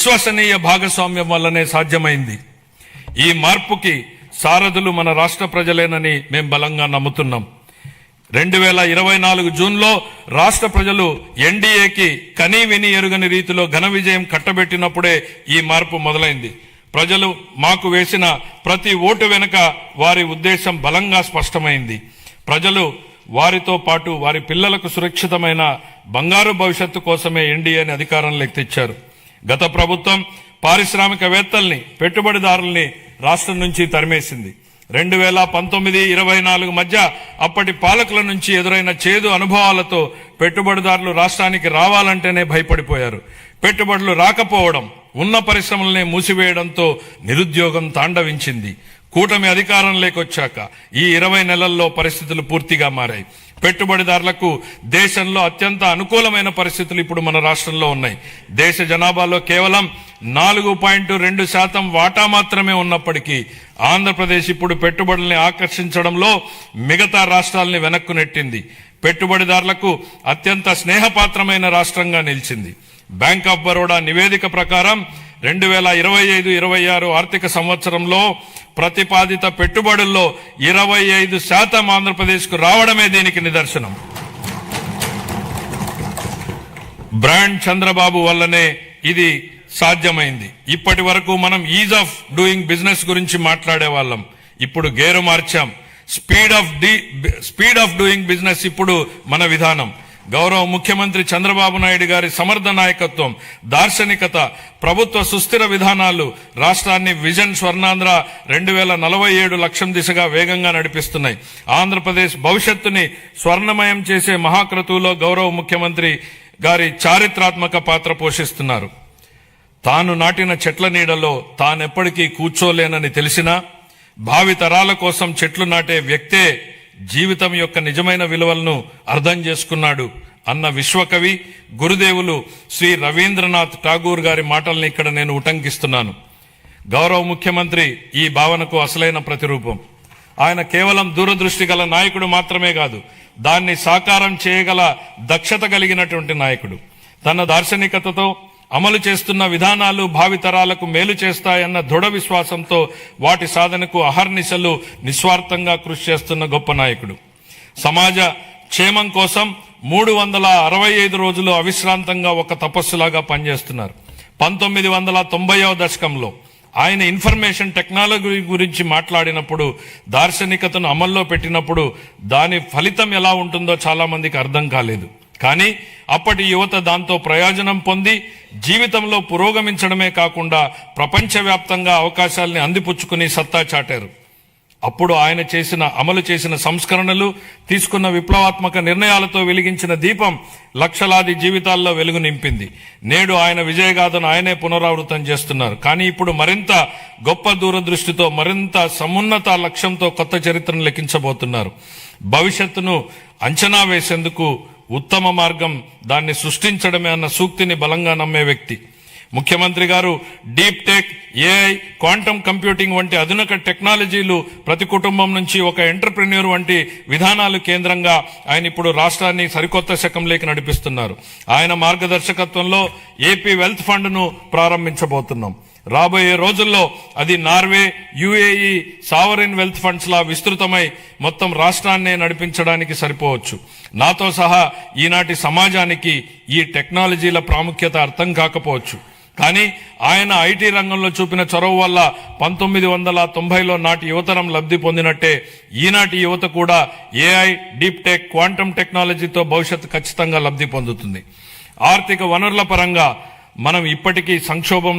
విశ్వసనీయ భాగస్వామ్యం వల్లనే సాధ్యమైంది. ఈ మార్పుకి సారథులు మన రాష్ట్ర ప్రజలేనని మేం బలంగా నమ్ముతున్నాం. 2024 జూన్లో రాష్ట్ర ప్రజలు ఎన్డీఏకి కనీ విని ఎరుగని రీతిలో ఘన విజయం కట్టబెట్టినప్పుడే ఈ మార్పు మొదలైంది. ప్రజలు మాకు వేసిన ప్రతి ఓటు వెనుక వారి ఉద్దేశం బలంగా స్పష్టమైంది. ప్రజలు వారితో పాటు వారి పిల్లలకు సురక్షితమైన బంగారు భవిష్యత్తు కోసమే ఎన్డీఏని అధికారంలోకి తెచ్చారు. గత ప్రభుత్వం పారిశ్రామికవేత్తల్ని, పెట్టుబడిదారుల్ని రాష్ట్రం నుంచి తరిమేసింది. 2019-24 మధ్య అప్పటి పాలకుల నుంచి ఎదురైన చేదు అనుభవాలతో పెట్టుబడిదారులు రాష్ట్రానికి రావాలంటేనే భయపడిపోయారు. పెట్టుబడులు రాకపోవడం, ఉన్న పరిశ్రమలనే మూసివేయడంతో నిరుద్యోగం తాండవించింది. కూటమి అధికారంలోకి వచ్చాక ఈ 20 నెలల్లో పరిస్థితులు పూర్తిగా మారాయి. పెట్టుబడిదారులకు దేశంలో అత్యంత అనుకూలమైన పరిస్థితులు ఇప్పుడు మన రాష్ట్రంలో ఉన్నాయి. దేశ జనాభాలో కేవలం 4.2% వాటా మాత్రమే ఉన్నప్పటికీ ఆంధ్రప్రదేశ్ ఇప్పుడు పెట్టుబడుల్ని ఆకర్షించడంలో మిగతా రాష్ట్రాలని వెనక్కు నెట్టింది. పెట్టుబడిదారులకు అత్యంత స్నేహపాత్రమైన రాష్ట్రంగా నిలిచింది. బ్యాంక్ ఆఫ్ బరోడా నివేదిక ప్రకారం 2025-26 ఆర్థిక సంవత్సరంలో ప్రతిపాదిత పెట్టుబడుల్లో 25% ఆంధ్రప్రదేశ్కు రావడమే దీనికి నిదర్శనం. బ్రాండ్ చంద్రబాబు వల్లనే ఇది సాధ్యమైంది. ఇప్పటి వరకు మనం ఈజ్ ఆఫ్ డూయింగ్ బిజినెస్ గురించి మాట్లాడేవాళ్ళం. ఇప్పుడు గేరు మార్చాం. స్పీడ్ ఆఫ్ డూయింగ్ బిజినెస్ ఇప్పుడు మన విధానం. గౌరవ ముఖ్యమంత్రి చంద్రబాబు నాయుడు గారి సమర్థ నాయకత్వం, దార్శనికత, ప్రభుత్వ సుస్థిర విధానాలు రాష్ట్రాన్ని విజన్ స్వర్ణాంధ్ర 2047 లక్ష్యం దిశగా వేగంగా నడిపిస్తున్నాయి. ఆంధ్రప్రదేశ్ భవిష్యత్తుని స్వర్ణమయం చేసే మహాక్రతువులో గౌరవ ముఖ్యమంత్రి గారి చారిత్రాత్మక పాత్ర పోషిస్తున్నారు. తాను నాటిన చెట్ల నీడలో తానెప్పటికీ కూర్చోలేనని తెలిసినా భావి తరాల కోసం చెట్లు నాటే వ్యక్తే జీవితం యొక్క నిజమైన విలువలను అర్థం చేసుకున్నాడు అన్న విశ్వకవి గురుదేవులు శ్రీ రవీంద్రనాథ్ ఠాగూర్ గారి మాటల్ని ఇక్కడ నేను ఉటంకిస్తున్నాను. గౌరవ ముఖ్యమంత్రి ఈ భావనకు అసలైన ప్రతిరూపం. ఆయన కేవలం దూరదృష్టి గల నాయకుడు మాత్రమే కాదు, దాన్ని సాకారం చేయగల దక్షత కలిగినటువంటి నాయకుడు. తన దార్శనికతతో అమలు చేస్తున్న విధానాలు భావితరాలకు మేలు చేస్తాయన్న దృఢ విశ్వాసంతో వాటి సాధనకు అహర్నిశలు నిస్వార్థంగా కృషి చేస్తున్న గొప్ప నాయకుడు. సమాజ క్షేమం కోసం 365 రోజులు అవిశ్రాంతంగా ఒక తపస్సులాగా పనిచేస్తున్నారు. 1990వ దశకంలో ఆయన ఇన్ఫర్మేషన్ టెక్నాలజీ గురించి మాట్లాడినప్పుడు, దార్శనికతను అమల్లో పెట్టినప్పుడు దాని ఫలితం ఎలా ఉంటుందో చాలా మందికి అర్థం కాలేదు. కానీ అప్పటి యువత దాంతో ప్రయోజనం పొంది జీవితంలో పురోగమించడమే కాకుండా ప్రపంచవ్యాప్తంగా అవకాశాల్ని అందిపుచ్చుకుని సత్తా చాటారు. అప్పుడు ఆయన అమలు చేసిన సంస్కరణలు, తీసుకున్న విప్లవాత్మక నిర్ణయాలతో వెలిగించిన దీపం లక్షలాది జీవితాల్లో వెలుగు నింపింది. నేడు ఆయన విజయగాథను ఆయనే పునరావృతం చేస్తున్నారు. కానీ ఇప్పుడు మరింత గొప్ప దూరదృష్టితో, మరింత సమున్నత లక్ష్యంతో కొత్త చరిత్రను లిఖించబోతున్నారు. భవిష్యత్తును అంచనా వేసేందుకు ఉత్తమ మార్గం దాన్ని సృష్టించడమే అన్న సూక్తిని బలంగా నమ్మే వ్యక్తి ముఖ్యమంత్రి గారు. Deep tech, AI, quantum computing వంటి ఆధునిక టెక్నాలజీలు ప్రతి కుటుంబం నుంచి ఒక ఎంటర్ప్రెన్యూర్ వంటి విధానాలు కేంద్రంగా ఆయన ఇప్పుడు రాష్ట్రాన్ని సరికొత్త శకంలోకి నడిపిస్తున్నారు. ఆయన మార్గదర్శకత్వంలో ఏపీ వెల్త్ ఫండ్ ను ప్రారంభించబోతున్నాం. రాబోయే రోజుల్లో అది Norway, UAE sovereign wealth funds లా విస్తృతమై మొత్తం రాష్ట్రాన్నే నడిపించడానికి సరిపోవచ్చు. నాతో సహా ఈనాటి సమాజానికి ఈ టెక్నాలజీల ప్రాముఖ్యత అర్థం కాకపోవచ్చు. కానీ ఆయన ఐటీ రంగంలో చూపిన చొరవ వల్ల 1990లో నాటి యువతరం లబ్ధి పొందినట్టే ఈనాటి యువత కూడా ఏఐ, డీప్ టెక్, క్వాంటమ్ టెక్నాలజీతో భవిష్యత్తు ఖచ్చితంగా లబ్ధి పొందుతుంది. ఆర్థిక వనరుల పరంగా మనం ఇప్పటికీ సంక్షోభం